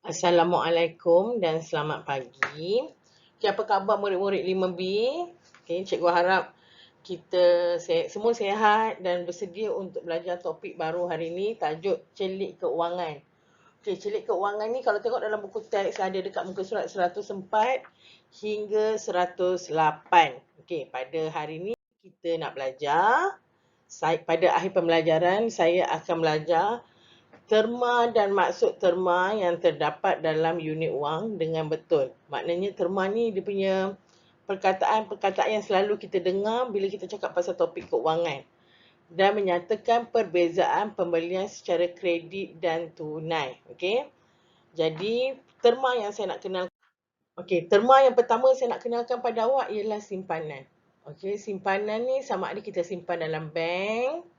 Assalamualaikum dan selamat pagi. Okay, apa khabar murid-murid 5B? Okay, cikgu harap kita semua sihat dan bersedia untuk belajar topik baru hari ini, tajuk celik keuangan. Okay, celik keuangan ni kalau tengok dalam buku teks ada dekat muka surat 104 hingga 108. Okay, pada hari ini kita nak belajar. Pada akhir pembelajaran saya akan belajar terma dan maksud terma yang terdapat dalam unit wang dengan betul. Maknanya terma ni dia punya perkataan-perkataan yang selalu kita dengar bila kita cakap pasal topik keuangan. Dan menyatakan perbezaan pembelian secara kredit dan tunai. Okey. Jadi terma yang saya nak kenal. Okey, terma yang pertama saya nak kenalkan pada awak ialah simpanan. Okey, simpanan ni sama ada kita simpan dalam bank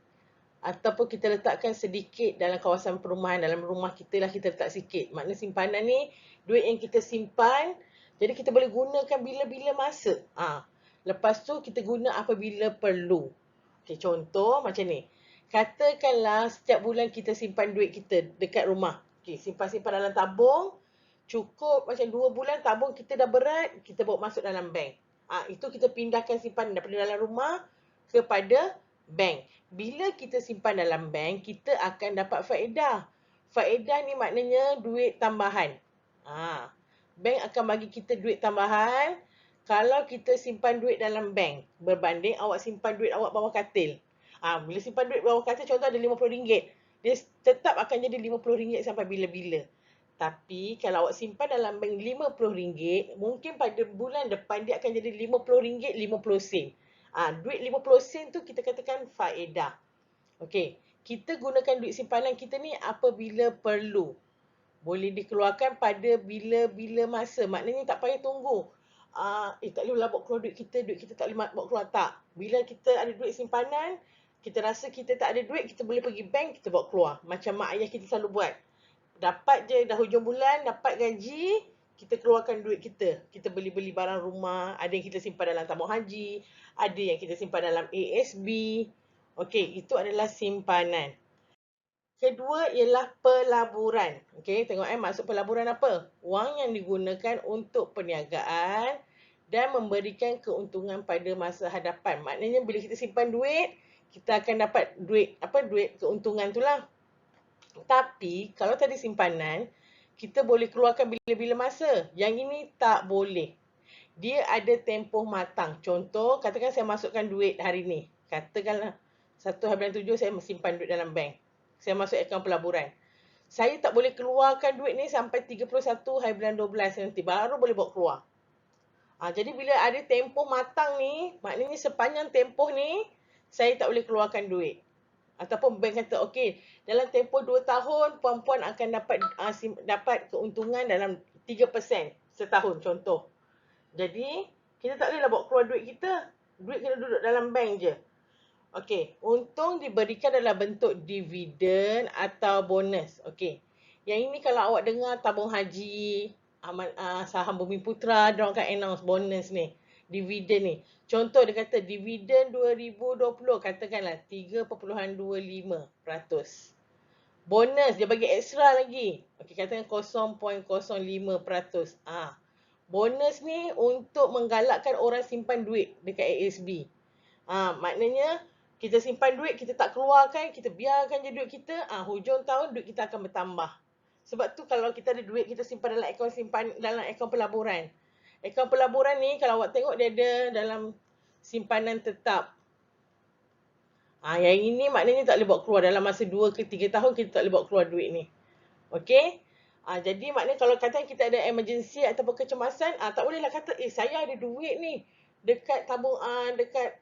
ataupun kita letakkan sedikit dalam kawasan perumahan, dalam rumah kita lah kita letak sikit. Maknanya simpanan ni duit yang kita simpan, jadi kita boleh gunakan bila-bila masa. Lepas tu kita guna apabila perlu. Okay, contoh macam ni. Katakanlah setiap bulan kita simpan duit kita dekat rumah. Okay, simpan-simpan dalam tabung. Cukup macam 2 bulan tabung kita dah berat, kita bawa masuk dalam bank. Itu kita pindahkan simpanan daripada dalam rumah kepada bank. Bila kita simpan dalam bank, kita akan dapat faedah. Faedah ni maknanya duit tambahan. Bank akan bagi kita duit tambahan kalau kita simpan duit dalam bank berbanding awak simpan duit awak bawah katil. Bila simpan duit bawah katil, contoh ada RM50, dia tetap akan jadi RM50 sampai bila-bila. Tapi kalau awak simpan dalam bank RM50, mungkin pada bulan depan dia akan jadi RM50.50. Duit 50 sen tu kita katakan faedah. Okey, kita gunakan duit simpanan kita ni apabila perlu. Boleh dikeluarkan pada bila-bila masa. Maknanya tak payah tunggu. Tak boleh lah bawa keluar duit kita tak boleh bawa keluar. Tak. Bila kita ada duit simpanan, kita rasa kita tak ada duit, kita boleh pergi bank, kita bawa keluar. Macam mak ayah kita selalu buat. Dapat je dah hujung bulan, dapat gaji, kita keluarkan duit kita. Kita beli-beli barang rumah, ada yang kita simpan dalam tabung haji, ada yang kita simpan dalam ASB. Okey, itu adalah simpanan. Kedua ialah pelaburan. Okey, tengok maksud pelaburan apa? Wang yang digunakan untuk perniagaan dan memberikan keuntungan pada masa hadapan. Maknanya bila kita simpan duit, kita akan dapat duit keuntungan tu lah. Tapi kalau tadi simpanan, kita boleh keluarkan bila-bila masa. Yang ini tak boleh. Dia ada tempoh matang. Contoh, katakan saya masukkan duit hari ni. Katakanlah 1/7 saya simpan duit dalam bank. Saya masuk akaun pelaburan. Saya tak boleh keluarkan duit ni sampai 31/12 nanti. Baru boleh bawa keluar. Jadi bila ada tempoh matang ni, maknanya sepanjang tempoh ni, saya tak boleh keluarkan duit. Ataupun bank kata, okey, dalam tempoh 2 tahun, puan-puan akan dapat keuntungan dalam 3% setahun, contoh. Jadi, kita tak bolehlah bawa keluar duit kita. Duit kena duduk dalam bank je. Okey, untung diberikan dalam bentuk dividen atau bonus. Okey, yang ini kalau awak dengar tabung haji, saham Bumi Putra, diorang akan announce bonus ni, dividen ni. Contoh dia kata dividen 2020, katakanlah 3.25%. Bonus, dia bagi extra lagi. Okey, katakan 0.05%. Bonus ni untuk menggalakkan orang simpan duit dekat ASB. Maknanya kita simpan duit, kita tak keluarkan, kita biarkan je duit kita, hujung tahun duit kita akan bertambah. Sebab tu kalau kita ada duit, kita simpan dalam akaun pelaburan. Akaun pelaburan ni kalau awak tengok dia ada dalam simpanan tetap. Yang ini maknanya tak boleh bawa keluar dalam masa 2 ke 3 tahun, kita tak boleh bawa keluar duit ni. Okey? Jadi maknanya kalau kata kita ada emergency ataupun kecemasan, tak bolehlah kata, saya ada duit ni dekat tabung, dekat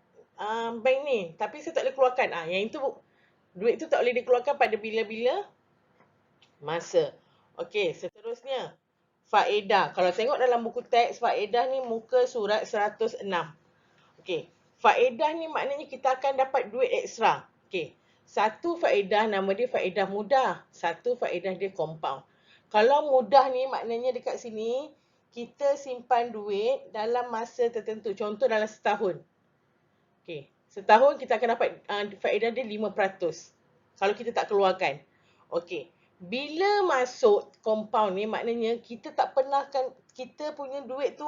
bank ni, tapi saya tak boleh keluarkan. Yang itu, duit tu tak boleh dikeluarkan pada bila-bila masa. Okey, seterusnya faedah. Kalau tengok dalam buku teks, faedah ni muka surat 106. Okey, faedah ni maknanya kita akan dapat duit ekstra. Okey, satu faedah nama dia faedah mudah, satu faedah dia compound. Kalau mudah ni maknanya dekat sini kita simpan duit dalam masa tertentu. Contoh dalam setahun. Okey, setahun kita akan dapat faedah dia 5% kalau kita tak keluarkan. Okey, Bila masuk compound ni maknanya kita tak pernah kan, kita punya duit tu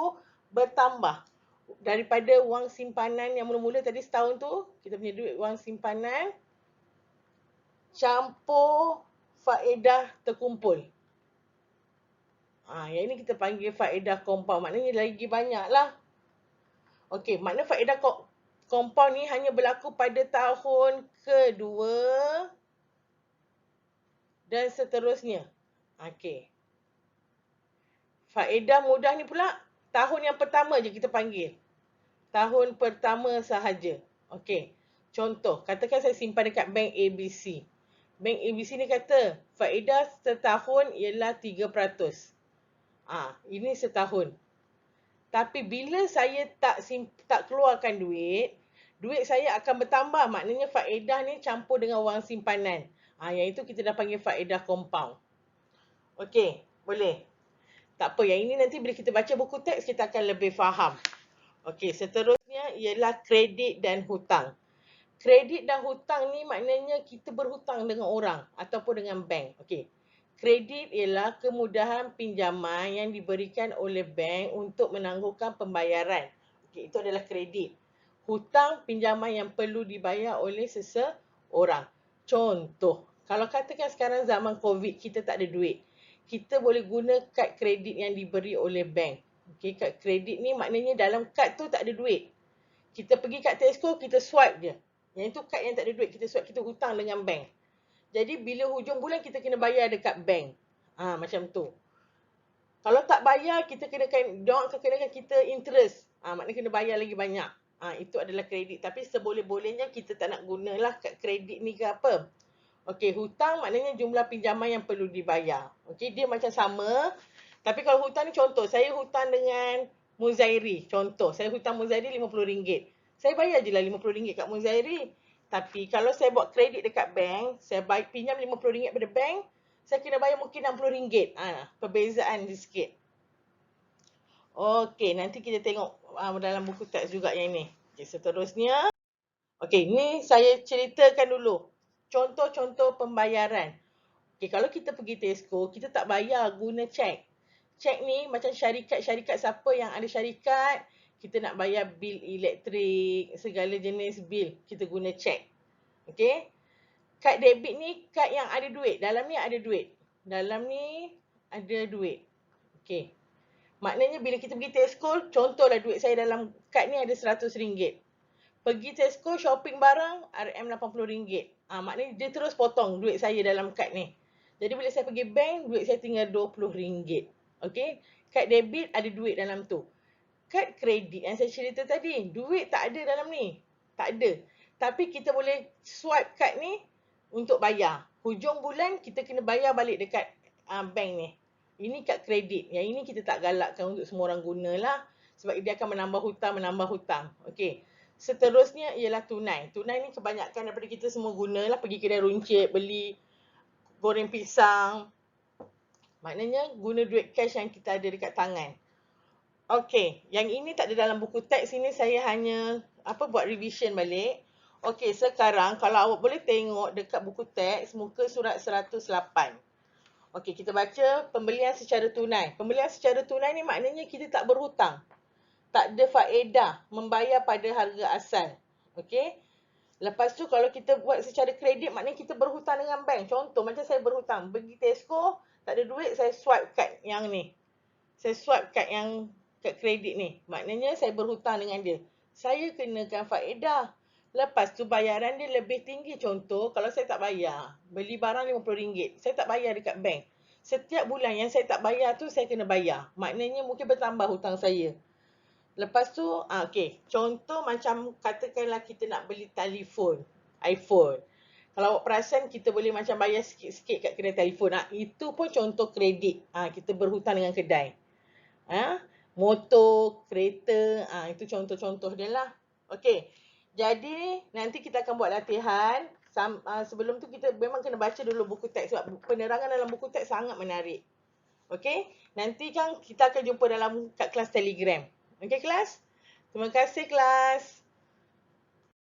bertambah. Daripada wang simpanan yang mula-mula tadi setahun tu, kita punya duit wang simpanan campur faedah terkumpul. Yang ini kita panggil faedah compound. Maknanya lagi banyak lah. Okey, makna faedah compound ni hanya berlaku pada tahun kedua dan seterusnya. Okey. Faedah mudah ni pula, tahun yang pertama je kita panggil. Tahun pertama sahaja. Okey. Contoh, katakan saya simpan dekat bank ABC. Bank ABC ni kata, faedah setahun ialah 3%. Ini setahun. Tapi bila saya tak keluarkan duit, duit saya akan bertambah. Maknanya faedah ni campur dengan wang simpanan. Yang itu kita dah panggil faedah compound. Okey, boleh. Tak apa, yang ini nanti bila kita baca buku teks kita akan lebih faham. Okey, seterusnya ialah kredit dan hutang. Kredit dan hutang ni maknanya kita berhutang dengan orang ataupun dengan bank. Okey. Kredit ialah kemudahan pinjaman yang diberikan oleh bank untuk menangguhkan pembayaran. Okey, itu adalah kredit. Hutang pinjaman yang perlu dibayar oleh seseorang. Contoh, kalau katakan sekarang zaman COVID kita tak ada duit, kita boleh guna kad kredit yang diberi oleh bank. Okey, kad kredit ni maknanya dalam kad tu tak ada duit. Kita pergi kat Tesco, kita swipe je. Yang itu kad yang tak ada duit, kita swipe, kita hutang dengan bank. Jadi bila hujung bulan kita kena bayar dekat bank. Macam tu. Kalau tak bayar, kita diorang akan kenakan kita interest. Maknanya kena bayar lagi banyak. Itu adalah kredit. Tapi seboleh-bolehnya kita tak nak gunalah kad kredit ni ke apa. Okey, hutang maknanya jumlah pinjaman yang perlu dibayar. Okey, dia macam sama. Tapi kalau hutang ni contoh, saya hutang dengan Muzairi. Contoh, saya hutang Muzairi RM50. Saya bayar je lah RM50 kat Muzairi. Tapi kalau saya buat kredit dekat bank, saya pinjam RM50 pada bank, saya kena bayar mungkin RM60. Perbezaan sikit. Okey, nanti kita tengok dalam buku teks juga yang ni. Okey, seterusnya. Okey, ni saya ceritakan dulu. Contoh-contoh pembayaran. Okey, kalau kita pergi Tesco, kita tak bayar guna cek. Cek ni macam syarikat-syarikat siapa yang ada syarikat, kita nak bayar bil elektrik, segala jenis bil, kita guna cek. Okey. Kad debit ni kad yang ada duit. Dalam ni ada duit. Dalam ni ada duit. Okey. Maknanya bila kita pergi Tesco, contohlah duit saya dalam kad ni ada RM100. Pergi Tesco shopping barang RM80. Maknanya dia terus potong duit saya dalam kad ni. Jadi bila saya pergi bank, duit saya tinggal RM20. Okey. Kad debit ada duit dalam tu. Kad kredit yang saya cerita tadi, duit tak ada dalam ni. Tak ada. Tapi kita boleh swipe kad ni untuk bayar. Hujung bulan kita kena bayar balik dekat bank ni. Ini kad kredit. Yang ini kita tak galakkan untuk semua orang gunalah. Sebab dia akan menambah hutang. Okey. Seterusnya ialah tunai. Tunai ni kebanyakan daripada kita semua gunalah. Pergi kedai runcit, beli goreng pisang. Maknanya guna duit cash yang kita ada dekat tangan. Okey, yang ini tak ada dalam buku teks ini, saya hanya buat revision balik. Okey, sekarang kalau awak boleh tengok dekat buku teks muka surat 108. Okey, kita baca pembelian secara tunai. Pembelian secara tunai ni maknanya kita tak berhutang. Tak ada faedah membayar pada harga asal. Okey. Lepas tu kalau kita buat secara kredit maknanya kita berhutang dengan bank. Contoh macam saya berhutang, pergi Tesco, tak ada duit, saya swipe kad yang ni. Saya swipe kad yang kad kredit ni. Maknanya saya berhutang dengan dia. Saya kenakan faedah. Lepas tu bayaran dia lebih tinggi. Contoh, kalau saya tak bayar, beli barang RM50, saya tak bayar dekat bank. Setiap bulan yang saya tak bayar tu, saya kena bayar. Maknanya mungkin bertambah hutang saya. Lepas tu, okey. Contoh macam katakanlah kita nak beli telefon, iPhone. Kalau awak perasan, kita boleh macam bayar sikit-sikit kat kedai telefon. Itu pun contoh kredit. Kita berhutang dengan kedai. Motor, kereta, itu contoh-contoh dia lah. Okey. Jadi nanti kita akan buat latihan. Sebelum tu kita memang kena baca dulu buku teks sebab penerangan dalam buku teks sangat menarik. Okey. Nanti kan kita akan jumpa kat kelas Telegram. Okey kelas? Terima kasih kelas.